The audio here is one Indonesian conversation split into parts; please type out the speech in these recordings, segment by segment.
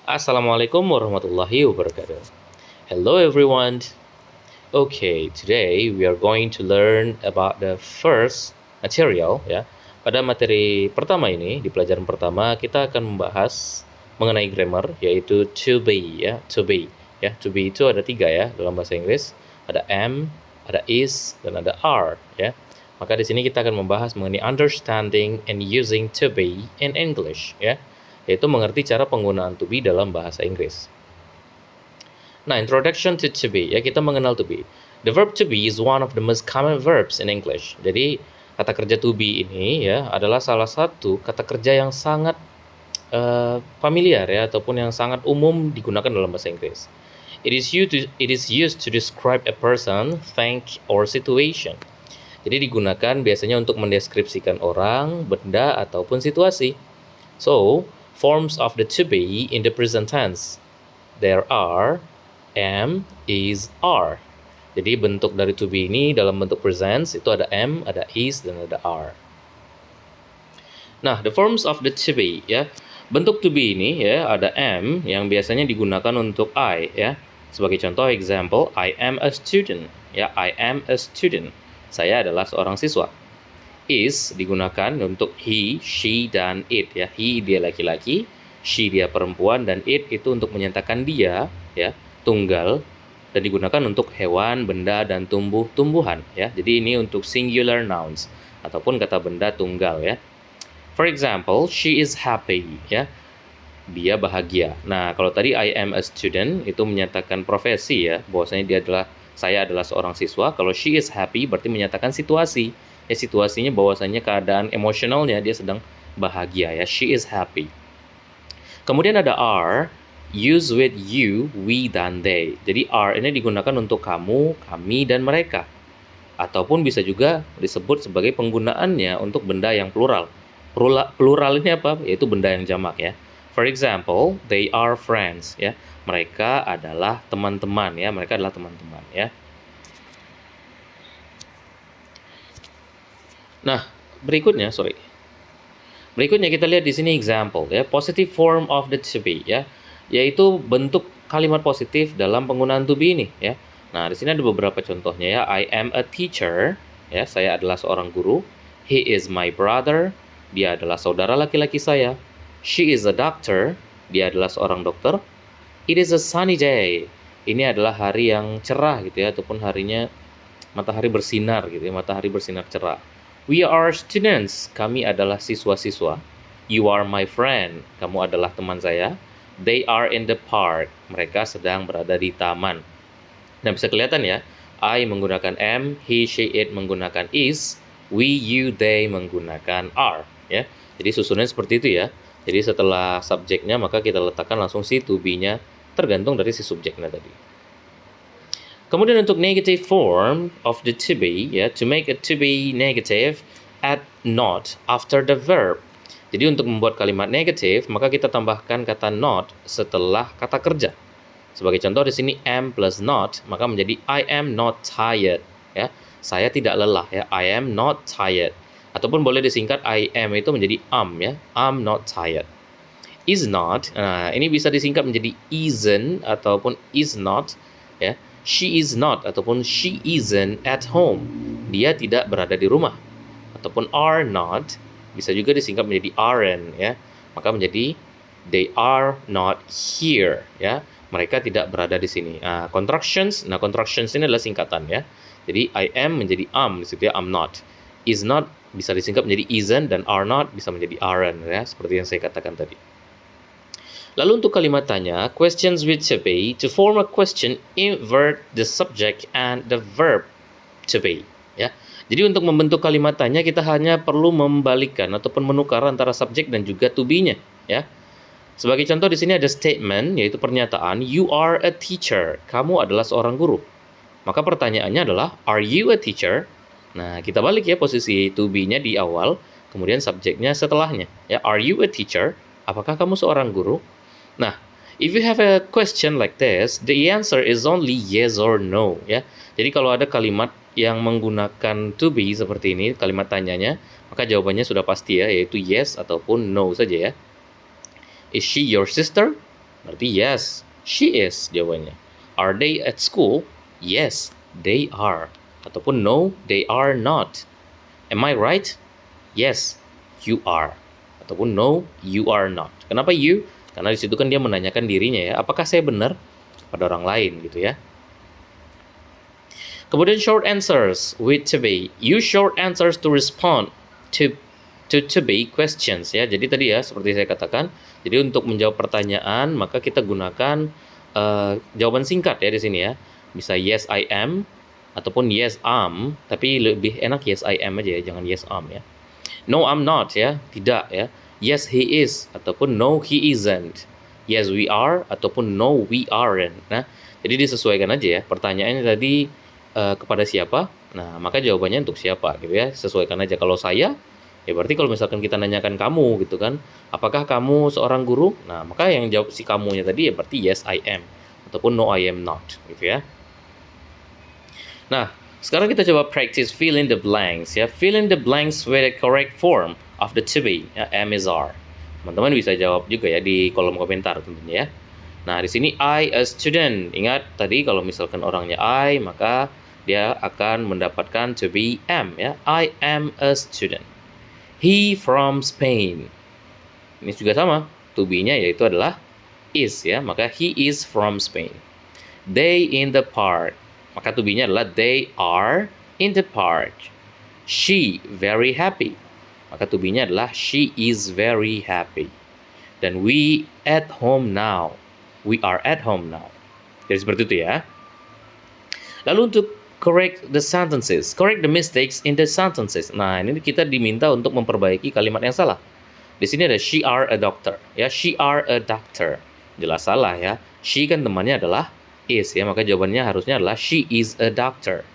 Assalamualaikum warahmatullahi wabarakatuh. Hello everyone. Okay, today we are going to learn about the first material ya. Pada materi pertama ini, di pelajaran pertama kita akan membahas mengenai grammar yaitu to be ya, to be. Ya, to be itu ada 3 ya dalam bahasa Inggris. Ada am, ada is, dan ada are ya. Maka di sini kita akan membahas mengenai understanding and using to be in English ya, yaitu mengerti cara penggunaan to be dalam bahasa Inggris. Nah, introduction to be, ya kita mengenal to be. The verb to be is one of the most common verbs in English. Jadi, kata kerja to be ini ya adalah salah satu kata kerja yang sangat familiar ya, ataupun yang sangat umum digunakan dalam bahasa Inggris. It is used to describe a person, thing, or situation. Jadi digunakan biasanya untuk mendeskripsikan orang, benda, ataupun situasi. So, forms of the to be in the present tense. There are, am, is, are. Jadi bentuk dari to be ini dalam bentuk present itu ada am, ada is, dan ada are. Nah, the forms of the to be ya. Bentuk to be ini ya ada am yang biasanya digunakan untuk I ya. Sebagai contoh example, I am a student. Ya, I am a student. Saya adalah seorang siswa. Is digunakan untuk he, she, dan it ya. He dia laki-laki, she dia perempuan, dan it itu untuk menyatakan dia ya, tunggal, dan digunakan untuk hewan, benda, dan tumbuh-tumbuhan ya. Jadi ini untuk singular nouns ataupun kata benda tunggal ya. For example, she is happy ya. Dia bahagia. Nah, kalau tadi I am a student itu menyatakan profesi ya, bahwasanya saya adalah seorang siswa. Kalau she is happy berarti menyatakan situasi. Ya, situasinya bahwasanya keadaan emosionalnya dia sedang bahagia ya. She is happy. Kemudian ada are, use with you, we, dan they. Jadi are ini digunakan untuk kamu, kami, dan mereka. Ataupun bisa juga disebut sebagai penggunaannya untuk benda yang plural. Plural ini apa? Yaitu benda yang jamak ya. For example, they are friends ya. Mereka adalah teman-teman ya. Mereka adalah teman-teman ya. Nah, berikutnya kita lihat di sini example ya. Positive form of the to be ya. Yaitu bentuk kalimat positif dalam penggunaan to be ini ya. Nah, di sini ada beberapa contohnya ya. I am a teacher ya. Saya adalah seorang guru. He is my brother. Dia adalah saudara laki-laki saya. She is a doctor. Dia adalah seorang dokter. It is a sunny day. Ini adalah hari yang cerah gitu ya, ataupun harinya matahari bersinar gitu ya, matahari bersinar cerah. We are students. Kami adalah siswa-siswa. You are my friend. Kamu adalah teman saya. They are in the park. Mereka sedang berada di taman. Nah, bisa kelihatan ya. I menggunakan am, he, she, it menggunakan is, we, you, they menggunakan are ya. Jadi susunannya seperti itu ya. Jadi setelah subjeknya maka kita letakkan langsung si to be-nya tergantung dari si subjeknya tadi. Kemudian untuk negative form of the to be ya, to make it to be negative, add not after the verb. Jadi untuk membuat kalimat negatif maka kita tambahkan kata not setelah kata kerja. Sebagai contoh di sini am plus not maka menjadi I am not tired ya. Saya tidak lelah ya. I am not tired. Ataupun boleh disingkat I am itu menjadi am ya. I'm not tired. Is not, nah ini bisa disingkat menjadi isn't ataupun is not ya. She is not ataupun she isn't at home. Dia tidak berada di rumah. Ataupun are not bisa juga disingkat menjadi aren't ya. Maka menjadi they are not here ya. Mereka tidak berada di sini. Nah, contractions ini adalah singkatan ya. Jadi I am menjadi am di situ ya, I'm not. Is not bisa disingkat menjadi isn't, dan are not bisa menjadi aren't ya, seperti yang saya katakan tadi. Lalu untuk kalimat tanya, questions with to be, to form a question, invert the subject and the verb to be ya. Jadi untuk membentuk kalimat tanya kita hanya perlu membalikkan ataupun menukar antara subjek dan juga to be-nya ya. Sebagai contoh di sini ada statement yaitu pernyataan you are a teacher. Kamu adalah seorang guru. Maka pertanyaannya adalah are you a teacher? Nah, kita balik ya posisi to be-nya di awal, kemudian subjeknya setelahnya. Ya, are you a teacher? Apakah kamu seorang guru? Nah, if you have a question like this, the answer is only yes or no ya. Jadi kalau ada kalimat yang menggunakan to be seperti ini, kalimat tanyanya, maka jawabannya sudah pasti ya, yaitu yes ataupun no saja ya. Is she your sister? Berarti yes, she is jawabannya. Are they at school? Yes, they are. Ataupun no, they are not. Am I right? Yes, you are. Ataupun no, you are not. Kenapa you? Karena di situ kan dia menanyakan dirinya ya, apakah saya benar pada orang lain gitu ya. Kemudian short answers with to be. Use short answers to respond to be questions ya. Jadi tadi ya seperti saya katakan, jadi untuk menjawab pertanyaan maka kita gunakan jawaban singkat ya di sini ya. Bisa yes I am ataupun yes am, tapi lebih enak yes I am aja ya, jangan yes am ya. No I'm not ya, tidak ya. Yes he is ataupun no he isn't. Yes we are ataupun no we aren't. Nah, jadi disesuaikan aja ya. Pertanyaannya tadi kepada siapa? Nah, maka jawabannya untuk siapa gitu ya. Sesuaikan aja. Kalau saya, ya berarti kalau misalkan kita nanyakan kamu gitu kan, apakah kamu seorang guru? Nah, maka yang jawab si kamunya tadi ya berarti yes I am ataupun no I am not gitu ya. Nah, sekarang kita coba practice fill in the blanks ya. Fill in the blanks with the correct form of the to be, ya, am is are. Teman-teman bisa jawab juga ya di kolom komentar tentunya ya. Nah, di sini I a student. Ingat tadi kalau misalkan orangnya I, maka dia akan mendapatkan to be am ya. I am a student. He from Spain. Ini juga sama. To be-nya yaitu adalah is ya. Maka he is from Spain. They in the park. Maka to be-nya adalah they are in the park. She very happy. Maka to be-nya adalah she is very happy. Dan we at home now. We are at home now. Jadi seperti itu ya. Lalu untuk correct the sentences, correct the mistakes in the sentences. Nah, ini kita diminta untuk memperbaiki kalimat yang salah. Di sini ada she are a doctor, ya she are a doctor. Jelas salah ya. She kan temannya adalah is ya, maka jawabannya harusnya adalah she is a doctor.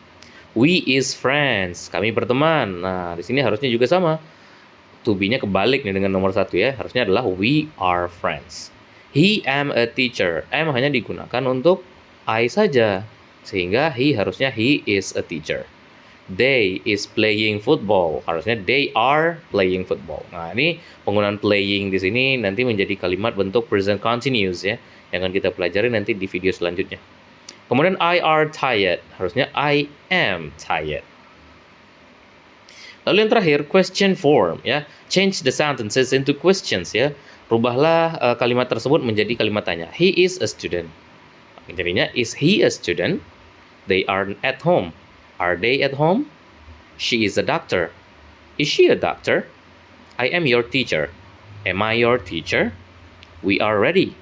We is friends, kami berteman. Nah, di sini harusnya juga sama. To be-nya kebalik nih dengan nomor 1 ya. Harusnya adalah we are friends. He am a teacher. Am hanya digunakan untuk I saja. Sehingga he harusnya he is a teacher. They is playing football. Harusnya they are playing football. Nah, ini penggunaan playing di sini nanti menjadi kalimat bentuk present continuous ya, yang akan kita pelajari nanti di video selanjutnya. Kemudian I are tired. Harusnya I am tired. Lalu yang terakhir question form ya. Change the sentences into questions ya. Rubahlah kalimat tersebut menjadi kalimat tanya. He is a student. Jadinya is he a student? They are at home. Are they at home? She is a doctor. Is she a doctor? I am your teacher. Am I your teacher? We are ready.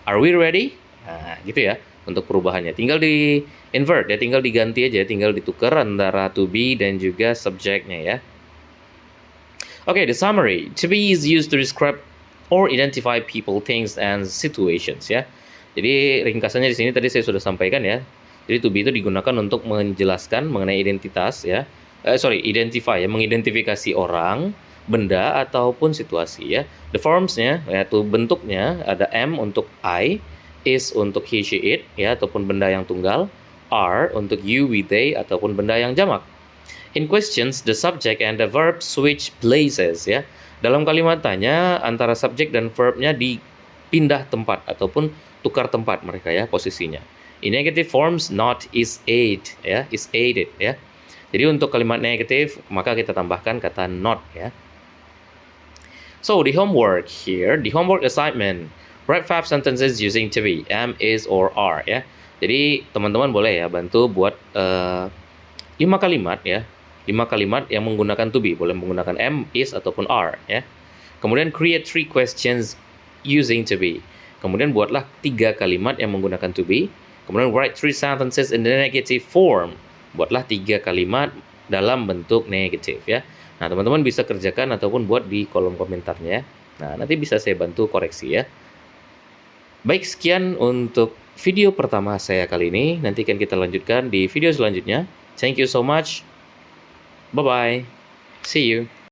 Are we ready? Nah, gitu ya untuk perubahannya. Tinggal di invert ya, tinggal diganti aja, tinggal ditukar antara to be dan juga subjeknya ya. Okay, the summary. To be is used to describe or identify people, things, and situations ya. Jadi ringkasannya di sini tadi saya sudah sampaikan ya. Jadi to be itu digunakan untuk menjelaskan mengenai identitas ya. Identify ya, mengidentifikasi orang, benda ataupun situasi ya. The forms-nya yaitu bentuknya ada am untuk I, is untuk he, she, it ya ataupun benda yang tunggal, are untuk you, we, they ataupun benda yang jamak. In questions, the subject and the verb switch places ya. Dalam kalimat tanya antara subjek dan verbnya dipindah tempat ataupun tukar tempat mereka ya posisinya. In negative forms, not is aid ya, is aided ya. Jadi untuk kalimat negatif maka kita tambahkan kata not ya. So the homework here, the homework assignment, write 5 sentences using to be, am, is, or are ya. Jadi teman-teman boleh ya bantu buat 5 kalimat ya, 5 kalimat yang menggunakan to be, boleh menggunakan am, is ataupun are ya. Kemudian create 3 questions using to be. Kemudian buatlah 3 kalimat yang menggunakan to be. Kemudian write 3 sentences in the negative form. Buatlah 3 kalimat dalam bentuk negatif ya. Nah, teman-teman bisa kerjakan ataupun buat di kolom komentarnya. Nah, nanti bisa saya bantu koreksi ya. Baik, sekian untuk video pertama saya kali ini. Nanti akan kita lanjutkan di video selanjutnya. Thank you so much. Bye-bye. See you.